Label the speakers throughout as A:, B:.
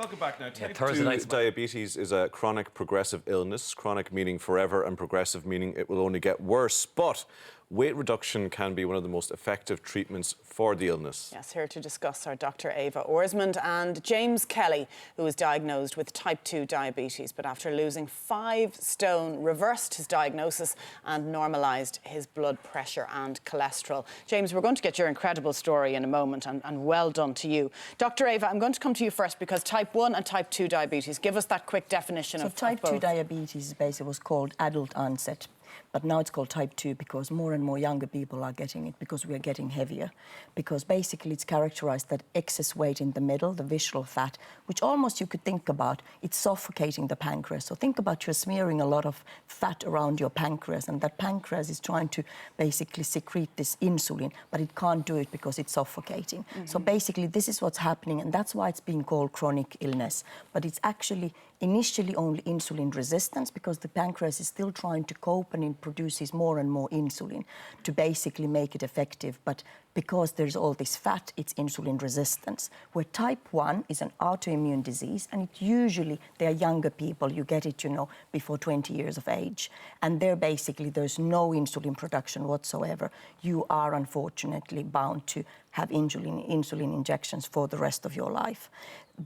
A: Welcome back now. Type
B: Thursday
A: 2
B: night's
A: diabetes is a chronic progressive illness. Chronic meaning forever and progressive meaning it will only get worse. But weight reduction can be one of the most effective treatments for the illness.
C: Yes, here to discuss are Dr. Eva Orsmond and James Kelly, who was diagnosed with type 2 diabetes, but after losing 5 stone, reversed his diagnosis and normalised his blood pressure and cholesterol. James, we're going to get your incredible story in a moment, and well done to you. Dr. Eva, I'm going to come to you first because type 1 and type 2 diabetes, give us that quick definition of
D: type
C: both.
D: 2 diabetes basically was called adult onset. But now it's called type 2 because more and more younger people are getting it because we are getting heavier. Because basically it's characterized that excess weight in the middle, the visceral fat, which almost you could think about, it's suffocating the pancreas. So think about you're smearing a lot of fat around your pancreas, and that pancreas is trying to basically secrete this insulin, but it can't do it because it's suffocating. So basically this is what's happening, and that's why it's being called chronic illness. But it's actually initially only insulin resistance because the pancreas is still trying to cope and it produces more and more insulin to basically make it effective. But because there's all this fat, it's insulin resistance. Where type 1 is an autoimmune disease, and it usually, they are younger people, you get it, before 20 years of age. And there basically, there's no insulin production whatsoever. You are unfortunately bound to have insulin injections for the rest of your life.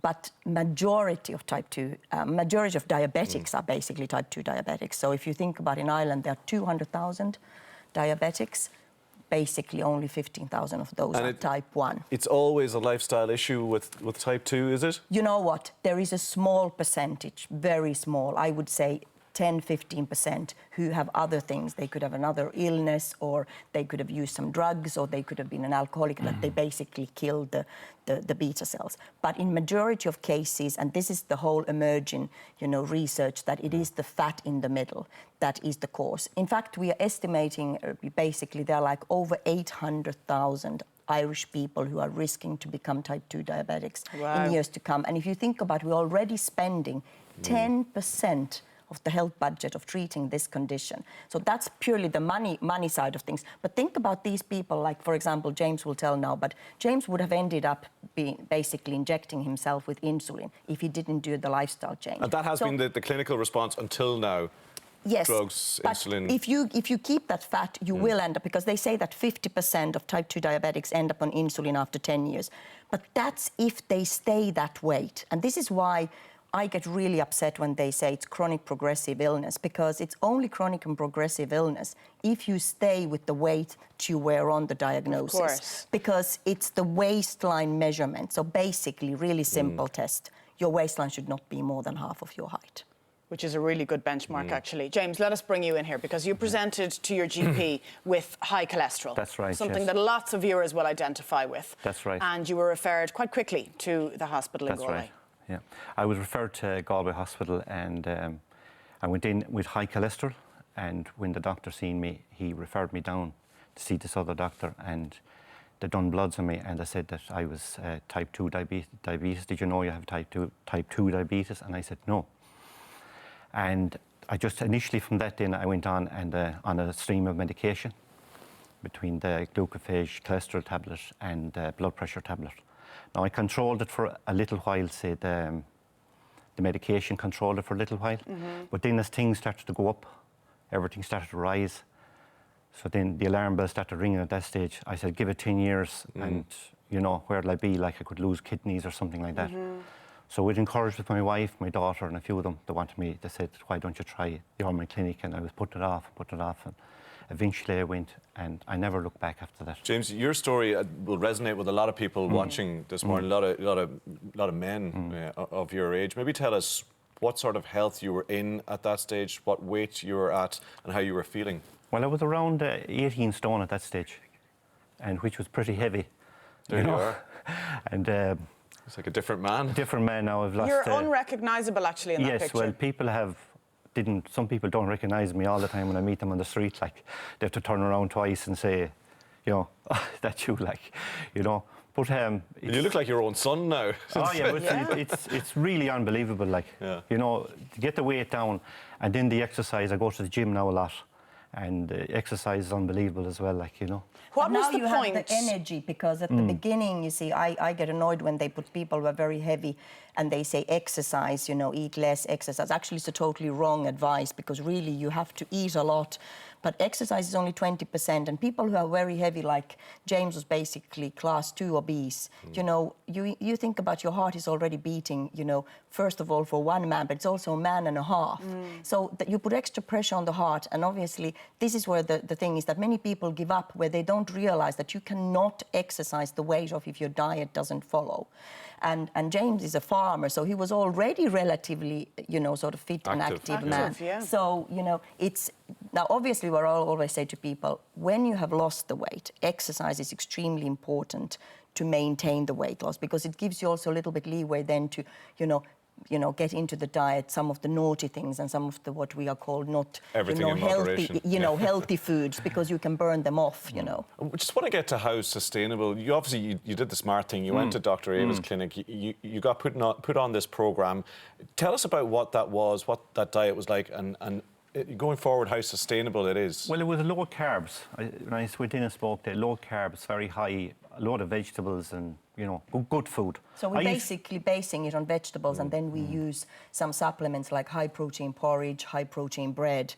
D: But majority of diabetics are basically type 2 diabetics. So if you think about in Ireland, there are 200,000 diabetics. Basically, only 15,000 of those are type 1.
A: It's always a lifestyle issue with type 2, is it?
D: You know what? There is a small percentage, very small, I would say 10–15%, who have other things. They could have another illness, or they could have used some drugs, or they could have been an alcoholic, that they basically killed the beta cells. But in majority of cases, and this is the whole emerging, research, that it is the fat in the middle that is the cause. In fact, we are estimating, basically, there are like over 800,000 Irish people who are risking to become type 2 diabetics in years to come. And if you think about it, we're already spending 10% of the health budget of treating this condition. So that's purely the money side of things. But think about these people, like, for example, James will tell now, but James would have ended up basically injecting himself with insulin if he didn't do the lifestyle change.
A: And that has been the clinical response until now.
D: Yes,
A: drugs,
D: but
A: insulin.
D: If you keep that fat, you will end up, because they say that 50% of type 2 diabetics end up on insulin after 10 years. But that's if they stay that weight. And this is why I get really upset when they say it's chronic progressive illness, because it's only chronic and progressive illness if you stay with the weight that you were on the diagnosis.
C: Of course.
D: Because it's the waistline measurement. So basically, really simple test. Your waistline should not be more than half of your height.
C: Which is a really good benchmark, actually. James, let us bring you in here, because you presented to your GP with high cholesterol.
B: That's right,
C: Something that lots of viewers will identify with.
B: That's right.
C: And you were referred quite quickly to the hospital in Galway.
B: That's right, yeah. I was referred to Galway Hospital, and I went in with high cholesterol, and when the doctor seen me, he referred me down to see this other doctor, and they done bloods on me, and they said that I was type 2 diabetes. Did you know you have type 2 diabetes? And I said, no. And I just initially from that then I went on on a stream of medication between the glucophage cholesterol tablet and the blood pressure tablet. Now I controlled it for a little while, say the medication controlled it for a little while, but then as things started to go up, everything started to rise. So then the alarm bell started ringing at that stage. I said, give it 10 years and where'll I be? Like I could lose kidneys or something like that. So we'd encouraged with my wife, my daughter, and a few of them. They said, why don't you try the Ormond Clinic? And I was putting it off. And eventually I went, and I never looked back after that.
A: James, your story will resonate with a lot of people watching this morning, a lot of men of your age. Maybe tell us what sort of health you were in at that stage, what weight you were at, and how you were feeling.
B: Well, I was around 18 stone at that stage, and which was pretty heavy.
A: There you are.
B: And
A: it's like a different man.
B: Different man now. I've lost.
C: You're unrecognisable, actually, in that picture.
B: Yes, well, people some people don't recognise me all the time when I meet them on the street. Like, they have to turn around twice and say, oh, that's you, like, But
A: you look like your own son now.
B: Oh yeah, but it's really unbelievable. Like, to get the weight down, and then the exercise. I go to the gym now a lot, and the exercise is unbelievable as well. Like,
C: What was
D: now
C: the
D: you
C: point?
D: have the energy, because at the beginning, you see, I get annoyed when they put people who are very heavy and they say exercise, you know, eat less, exercise. Actually, it's a totally wrong advice, because really you have to eat a lot. But exercise is only 20%, and people who are very heavy, like James was basically class 2 obese, you know, you think about your heart is already beating, you know, first of all for one man, but it's also a man and a half. So that you put extra pressure on the heart, and obviously this is where the thing is that many people give up, where they don't realize that you cannot exercise the weight off if your diet doesn't follow. And James is a farmer, so he was already relatively, you know, sort of fit and active man.
C: Yeah.
D: So, you know, it's... Now, obviously, what I always say to people, when you have lost the weight, exercise is extremely important to maintain the weight loss, because it gives you also a little bit leeway then to, you know, get into the diet some of the naughty things and some of the what we are called not,
A: Everything in
D: healthy,
A: moderation.
D: you know, healthy foods, because you can burn them off, you know.
A: I just want to get to how sustainable. You obviously you did the smart thing. You went to Dr. Eva's clinic. You got put on this program. Tell us about what that was, what that diet was like, and going forward, how sustainable it is.
B: Well, it was low carbs. When I went in and spoke there, low carbs, very high, a lot of vegetables and, you know, good food.
D: So we're basically basing it on vegetables, and then we use some supplements like high-protein porridge, high-protein bread,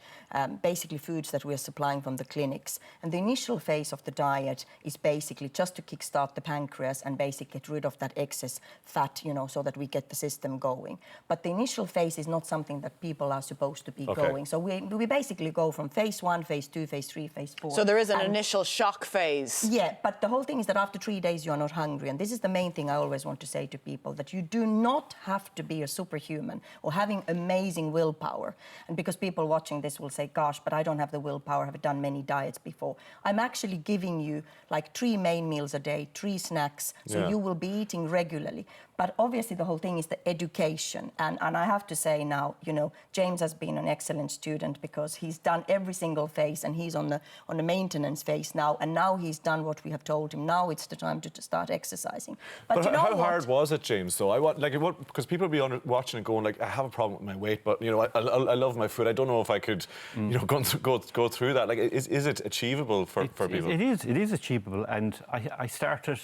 D: basically foods that we're supplying from the clinics. And the initial phase of the diet is basically just to kickstart the pancreas and basically get rid of that excess fat, you know, so that we get the system going. But the initial phase is not something that people are supposed to be going. So we basically go from phase 1, phase 2, phase 3, phase 4.
C: So there is an initial shock phase.
D: Yeah, but the whole thing is that after 3 days you are not hungry, and this is the main thing I always want to say to people, that you do not have to be a superhuman or having amazing willpower. And because people watching this will say, gosh, but I don't have the willpower, I've done many diets before. I'm actually giving you like 3 main meals a day, 3 snacks, so you will be eating regularly. But obviously the whole thing is the education. And I have to say now, you know, James has been an excellent student, because he's done every single phase, and he's on the maintenance phase now. And now he's done what we have told him. Now it's the time to start exercising. But you know
A: how hard was it, James, though? Because people will be watching and going, like, I have a problem with my weight, but, you know, I love my food. I don't know if I could, you know, go through that. Like, is it achievable for people?
B: It is achievable. And I started,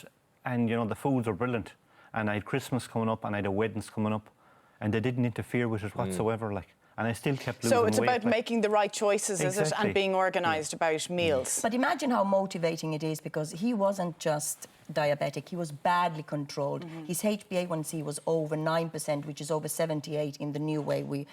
B: and, you know, the foods are brilliant. And I had Christmas coming up, and I had weddings coming up, and they didn't interfere with it whatsoever, like. And I still kept losing weight.
C: So it's about making the right choices, is it? And being organised about meals.
D: But imagine how motivating it is, because he wasn't just diabetic, he was badly controlled. His HbA1c was over 9%, which is over 78 in the new way we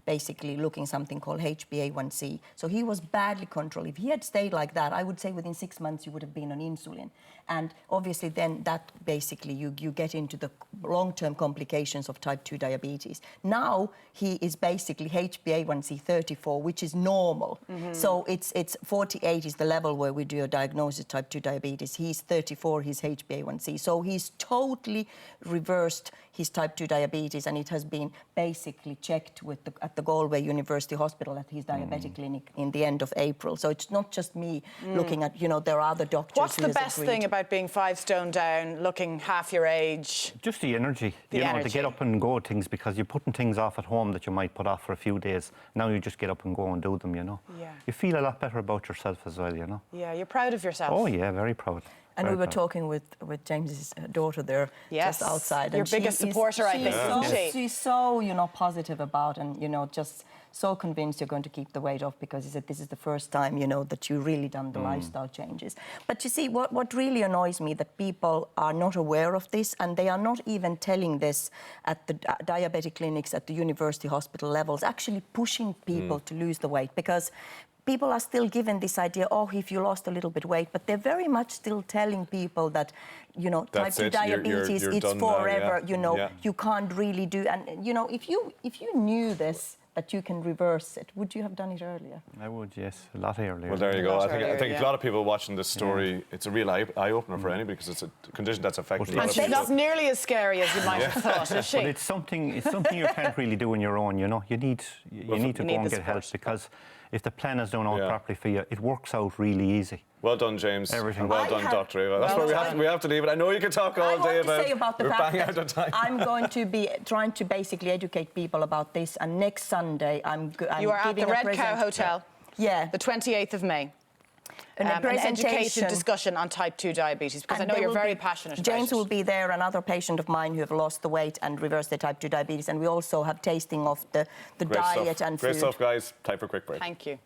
D: basically looking something called HbA1c. So he was badly controlled. If he had stayed like that, I would say within 6 months you would have been on insulin. And obviously then that basically you get into the long-term complications of type 2 diabetes. Now he is basically HbA1c 34, which is normal. So it's 48 is the level where we do a diagnosis of type 2 diabetes. He's 34, his HbA1c. So he's totally reversed his type 2 diabetes, and it has been basically checked with at the Galway University Hospital at his diabetic clinic in the end of April. So it's not just me looking at, you know, there are other doctors.
C: What's the best thing about being 5 stone down, looking half your age?
B: Just the energy. You know, to get up and go things, because you're putting things off at home that you might put off for a few days. Now you just get up and go and do them, you know.
C: Yeah.
B: You feel a lot better about yourself as well, you know.
C: Yeah, you're proud of yourself.
B: Oh, yeah, very proud.
D: And we were talking with James's daughter there just outside.
C: Your biggest supporter, I think, isn't she?
D: She's so, you know, positive about, and, you know, just so convinced you're going to keep the weight off, because he said this is the first time, you know, that you've really done the lifestyle changes. But you see, what really annoys me, that people are not aware of this, and they are not even telling this at the diabetic clinics, at the university hospital levels, actually pushing people to lose the weight, because people are still given this idea, oh, if you lost a little bit weight, but they're very much still telling people that, you know, type 2 diabetes, it's forever,
A: now,
D: you know, you can't really do. And, you know, if you knew this, that you can reverse it, would you have done it earlier?
B: I would, yes, a lot earlier.
A: Well, there you go. I think a lot of people watching this story, it's a real eye-opener for anybody, because it's a condition that's affecting a lot of people.
C: And she's not nearly as scary as you might have thought, is she?
B: But it's something you can't really do on your own, you know. You need to go and get help, because if the plan is done out properly for you, it works out really easy.
A: Well done, James.
B: Everything.
A: And well done, Dr. Eva. That's where we have to leave it. I know you could talk all day about.
D: I want to say about the fact
A: out of time.
D: I'm going to be trying to basically educate people about this, and next Sunday I'm
C: you are at
D: giving
C: the Red Cow Hotel.
D: Yeah.
C: The 28th of May. an educated
D: presentation.
C: discussion on type 2 diabetes, because I
D: And
C: know
D: there
C: you're
D: will
C: very
D: be-
C: passionate about
D: James
C: it.
D: will be there, another patient of mine who have lost the weight and reversed their type 2 diabetes. And we also have tasting of the
A: Great
D: diet
A: stuff.
D: and
A: Great
D: food.
A: stuff, guys. Time for a quick break.
C: Thank you.